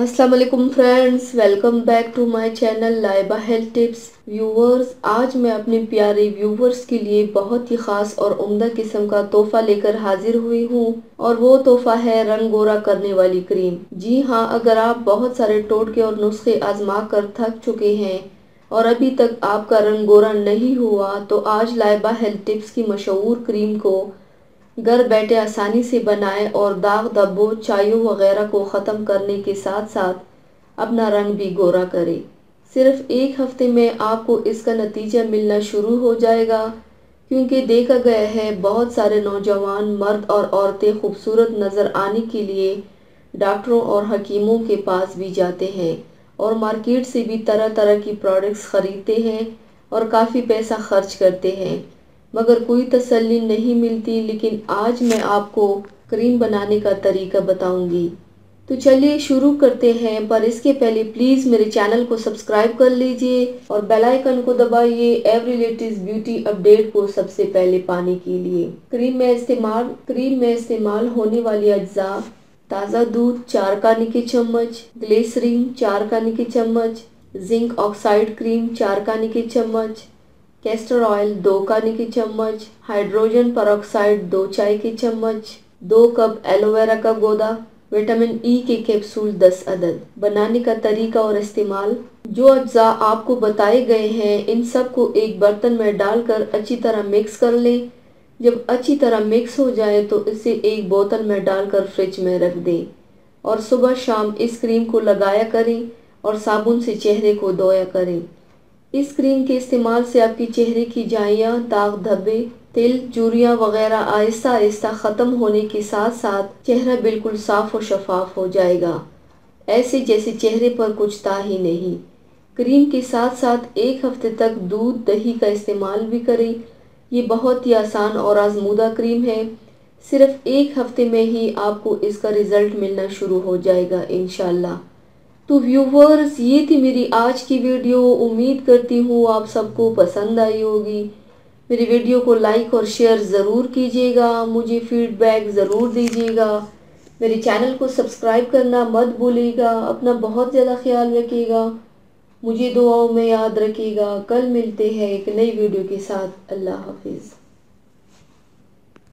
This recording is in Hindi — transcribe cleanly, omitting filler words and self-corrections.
अस्सलाम वालेकुम friends, welcome back to my channel Laiba health tips. Viewers, आज मैं अपने प्यारे व्यूवर्स के लिए बहुत ही ख़ास और उम्दा किस्म का तोहफ़ा लेकर हाजिर हुई हूँ और वो तोहफ़ा है रंग गोरा करने वाली क्रीम। जी हाँ, अगर आप बहुत सारे टोटके और नुस्खे आजमा कर थक चुके हैं और अभी तक आपका रंग गोरा नहीं हुआ तो आज लाइबा हेल्थ टिप्स की मशहूर क्रीम को घर बैठे आसानी से बनाएं और दाग धब्बों चायों वगैरह को ख़त्म करने के साथ साथ अपना रंग भी गोरा करें। सिर्फ एक हफ्ते में आपको इसका नतीजा मिलना शुरू हो जाएगा, क्योंकि देखा गया है बहुत सारे नौजवान मर्द और औरतें खूबसूरत नज़र आने के लिए डॉक्टरों और हकीमों के पास भी जाते हैं और मार्केट से भी तरह तरह की प्रोडक्ट्स ख़रीदते हैं और काफ़ी पैसा खर्च करते हैं, मगर कोई तसल्ली नहीं मिलती। लेकिन आज मैं आपको क्रीम बनाने का तरीका बताऊंगी। तो चलिए शुरू करते हैं, पर इसके पहले प्लीज़ मेरे चैनल को सब्सक्राइब कर लीजिए और बेल आइकन को दबाइए एवरी लेटेस्ट ब्यूटी अपडेट को सबसे पहले पाने के लिए। क्रीम में इस्तेमाल होने वाली अज्जा: ताज़ा दूध 4 खाने के चम्मच, ग्लिसरीन 4 खाने के चम्मच, जिंक ऑक्साइड क्रीम 4 खाने के चम्मच, कैस्टर ऑयल 2 खाने के चम्मच, हाइड्रोजन परऑक्साइड 2 चाय के चम्मच, 2 कप एलोवेरा का गौदा, विटामिन ई के कैप्सूल 10 अदद। बनाने का तरीका और इस्तेमाल: जो अज्जा आपको बताए गए हैं इन सब को एक बर्तन में डालकर अच्छी तरह मिक्स कर लें। जब अच्छी तरह मिक्स हो जाए तो इसे एक बोतल में डालकर फ्रिज में रख दें और सुबह शाम इस क्रीम को लगाया करें और साबुन से चेहरे को धोया करें। इस क्रीम के इस्तेमाल से आपके चेहरे की झाइयाँ, दाग धब्बे, तिल, झुर्रियाँ वगैरह आहिस्ता आहिस्ता ख़त्म होने के साथ साथ चेहरा बिल्कुल साफ और शफाफ हो जाएगा, ऐसे जैसे चेहरे पर कुछ था ही नहीं। क्रीम के साथ साथ एक हफ्ते तक दूध दही का इस्तेमाल भी करें। ये बहुत ही आसान और आजमूदा क्रीम है। सिर्फ एक हफ्ते में ही आपको इसका रिजल्ट मिलना शुरू हो जाएगा इंशाल्लाह। तो व्यूवर्स, ये थी मेरी आज की वीडियो। उम्मीद करती हूँ आप सबको पसंद आई होगी। मेरी वीडियो को लाइक और शेयर ज़रूर कीजिएगा, मुझे फीडबैक ज़रूर दीजिएगा। मेरे चैनल को सब्सक्राइब करना मत भूलिएगा। अपना बहुत ज़्यादा ख्याल रखिएगा, मुझे दुआओं में याद रखिएगा। कल मिलते हैं एक नई वीडियो के साथ। अल्लाह हाफिज़।